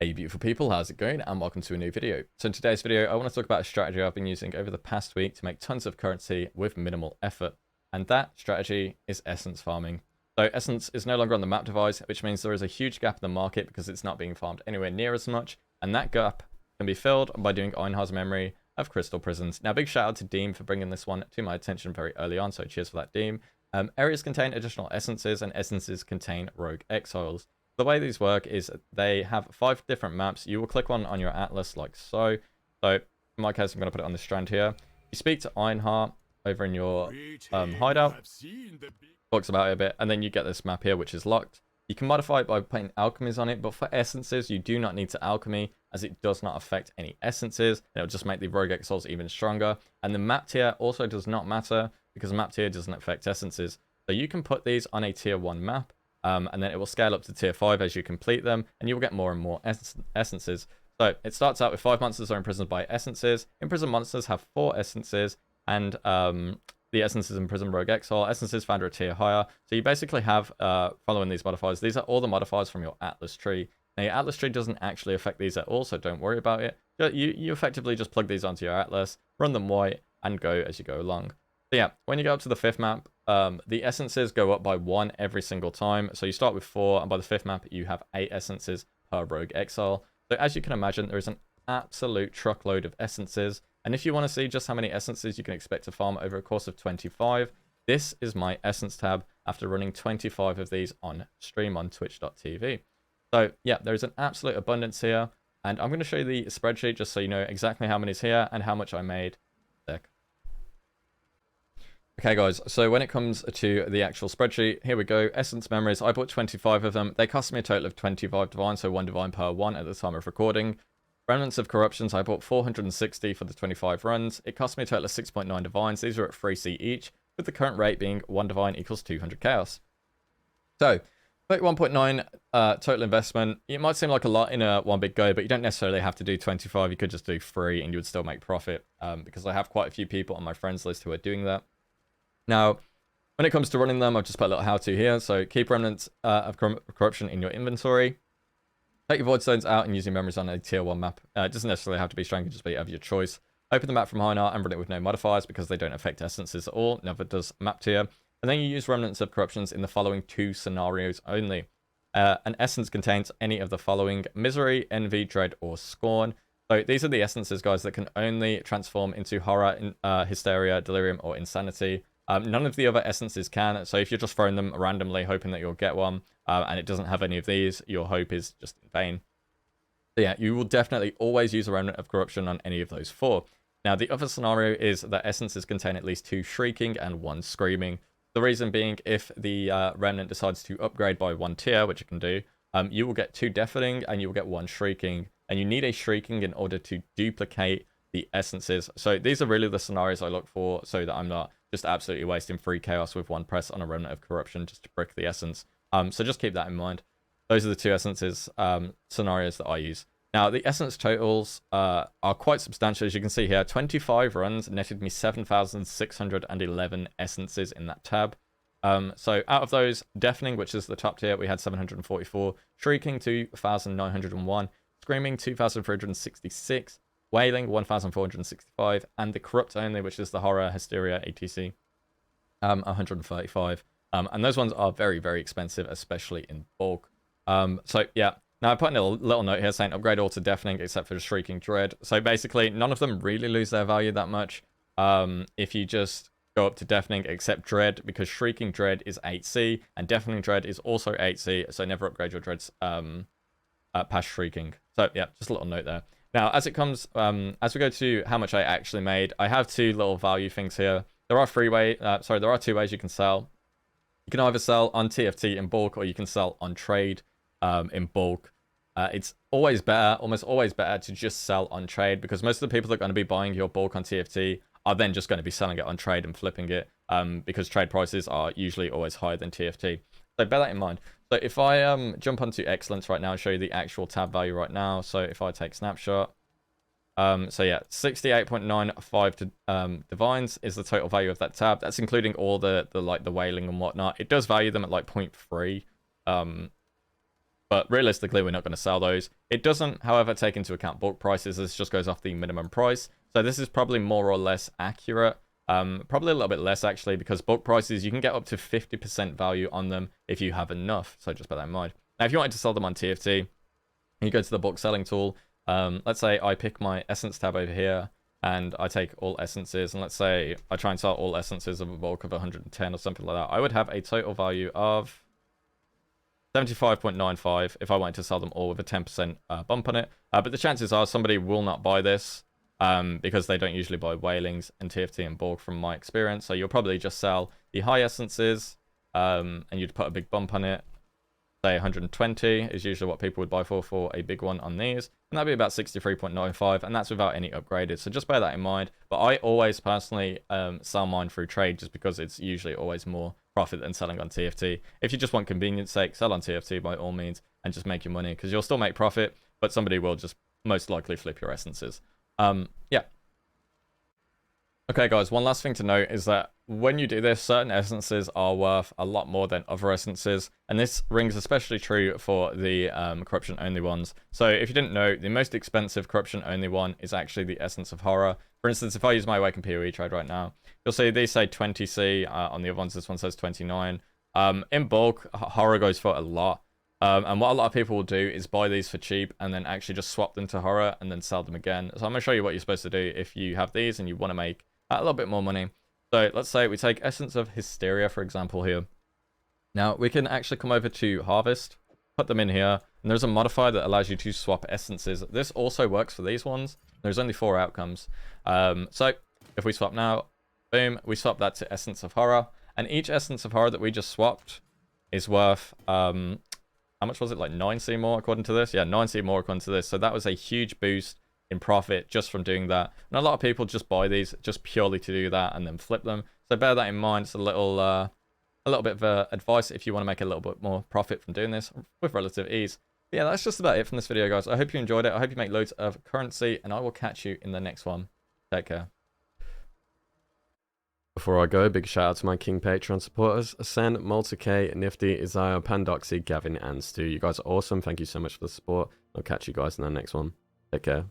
Hey beautiful people, how's it going? And welcome to a new video. So in today's video, I want to talk about a strategy I've been using over the past week to make tons of currency with minimal effort. And that strategy is essence farming. So essence is no longer on the map device, which means there is a huge gap in the market because it's not being farmed anywhere near as much. And that gap can be filled by doing Einhar's memory of crystal prisons. Now big shout out to Deem for bringing this one to my attention very early on, so cheers for that, Deem. Areas contain additional essences and essences contain rogue exiles. The way these work is they have 5 different maps. You will click one on your atlas like so. So in my case, I'm going to put it on the strand here. You speak to Einhar over in your hideout. Talks about it a bit. And then you get this map here, which is locked. You can modify it by putting alchemies on it. But for essences, you do not need to alchemy, as it does not affect any essences. It'll just make the rogue exiles even stronger. And the map tier also does not matter, because map tier doesn't affect essences. So you can put these on a tier 1 map. And then it will scale up to tier 5 as you complete them, and you will get more and more essences. So it starts out with 5 monsters are imprisoned by essences. Imprisoned monsters have 4 essences, and the essences imprisoned rogue exile. Essences found are a tier higher. So you basically have, following these modifiers, these are all the modifiers from your atlas tree. Now your atlas tree doesn't actually affect these at all, so don't worry about it. You effectively just plug these onto your atlas, run them white, and go as you go along. So yeah, when you go up to the 5th map, the essences go up by 1 every single time. So you start with 4, and by the 5th map, you have 8 essences per rogue exile. So as you can imagine, there is an absolute truckload of essences. And if you want to see just how many essences you can expect to farm over a course of 25, this is my essence tab after running 25 of these on stream on twitch.tv. So yeah, there's an absolute abundance here. And I'm going to show you the spreadsheet just so you know exactly how many's here and how much I made. Okay guys, so when it comes to the actual spreadsheet, here we go. Essence memories, I bought 25 of them. They cost me a total of 25 divine, so 1 divine per one at the time of recording. Remnants of corruptions, I bought 460 for the 25 runs. It cost me a total of 6.9 divines. These are at 3C each, with the current rate being 1 divine equals 200 chaos. So 31.9 total investment. It might seem like a lot in a one big go, but you don't necessarily have to do 25. You could just do 3 and you would still make profit, because I have quite a few people on my friends list who are doing that. Now, when it comes to running them, I've just put a little how-to here. So keep remnants of corruption in your inventory. Take your void stones out and use your memories on a tier 1 map. It doesn't necessarily have to be strength, it can just be of your choice. Open the map from Heinar and run it with no modifiers because they don't affect essences at all. Never does map tier. And then you use remnants of corruptions in the following 2 scenarios only. An essence contains any of the following: misery, envy, dread, or scorn. So these are the essences, guys, that can only transform into horror, hysteria, delirium, or insanity. None of the other essences can, so if you're just throwing them randomly hoping that you'll get one, and it doesn't have any of these, your hope is just in vain. So yeah, you will definitely always use a remnant of corruption on any of those 4. Now, the other scenario is that essences contain at least 2 shrieking and 1 screaming. The reason being, if the remnant decides to upgrade by 1 tier, which it can do, you will get 2 deafening and you will get 1 shrieking, and you need a shrieking in order to duplicate the essences. So these are really the scenarios I look for, so that I'm not just absolutely wasting free chaos with 1 press on a remnant of corruption just to brick the essence. So just keep that in mind. Those are the 2 essences scenarios that I use. Now, the essence totals are quite substantial. As you can see here, 25 runs netted me 7,611 essences in that tab. So out of those, deafening, which is the top tier, we had 744. Shrieking, 2,901. Screaming, 2,366. Wailing, 1,465, and the corrupt only, which is the horror, hysteria, etc, 135. And those ones are very, very expensive, especially in bulk. So yeah, now I put in a little note here saying upgrade all to deafening except for the shrieking dread. So basically, none of them really lose their value that much if you just go up to deafening except dread, because shrieking dread is 8C and deafening dread is also 8C. So never upgrade your dreads past shrieking. So yeah, just a little note there. Now, as it comes, as we go to how much I actually made, I have 2 little value things here. There are 2 ways you can sell. You can either sell on TFT in bulk, or you can sell on trade in bulk. It's always better, almost always better, to just sell on trade, because most of the people that are going to be buying your bulk on TFT are then just going to be selling it on trade and flipping it, because trade prices are usually always higher than TFT. So bear that in mind. So if I jump onto Excellence right now and show you the actual tab value right now. So if I take snapshot, so yeah, 68.95 divines is the total value of that tab. That's including all the like the wailing and whatnot. It does value them at like 0.3. But realistically, we're not going to sell those. It doesn't, however, take into account bulk prices. This just goes off the minimum price. So this is probably more or less accurate. Probably a little bit less, actually, because bulk prices, you can get up to 50% value on them if you have enough. So just bear that in mind. Now, if you wanted to sell them on TFT, you go to the bulk selling tool. Let's say I pick my essence tab over here, and I take all essences. And let's say I try and sell all essences of a bulk of 110 or something like that. I would have a total value of 75.95 if I wanted to sell them all with a 10% bump on it. But the chances are somebody will not buy this because they don't usually buy whalings and TFT and bulk from my experience. So you'll probably just sell the high essences and you'd put a big bump on it. Say 120 is usually what people would buy for a big one on these. And that'd be about 63.95, and that's without any upgraded. So just bear that in mind. But I always personally sell mine through trade just because it's usually always more profit than selling on TFT. If you just want convenience sake, sell on TFT by all means and just make your money, because you'll still make profit, but somebody will just most likely flip your essences. Yeah. Okay, guys, one last thing to note is that when you do this, certain essences are worth a lot more than other essences, and this rings especially true for the corruption-only ones. So if you didn't know, the most expensive corruption-only one is actually the Essence of Horror. For instance, if I use my Awakened PoE trade right now, you'll see these say 20C, on the other ones this one says 29. In bulk, Horror goes for a lot. And what a lot of people will do is buy these for cheap and then actually just swap them to Horror and then sell them again. So I'm going to show you what you're supposed to do if you have these and you want to make a little bit more money. So let's say we take Essence of Hysteria, for example, here. Now, we can actually come over to Harvest, put them in here, and there's a modifier that allows you to swap essences. This also works for these ones. There's only 4 outcomes. So if we swap now, boom, we swap that to Essence of Horror. And each Essence of Horror that we just swapped is worth, how much was it? Like 9C more according to this? Yeah, 9C more according to this. So that was a huge boost in profit just from doing that. And a lot of people just buy these just purely to do that and then flip them. So bear that in mind. It's a little bit of advice if you want to make a little bit more profit from doing this with relative ease. But yeah, that's just about it from this video, guys. I hope you enjoyed it. I hope you make loads of currency, and I will catch you in the next one. Take care. Before I go, big shout out to my King Patreon supporters, Ascend, Multi-K, Nifty, Isaiah, Pandoxy, Gavin, and Stu. You guys are awesome. Thank you so much for the support. I'll catch you guys in the next one. Take care.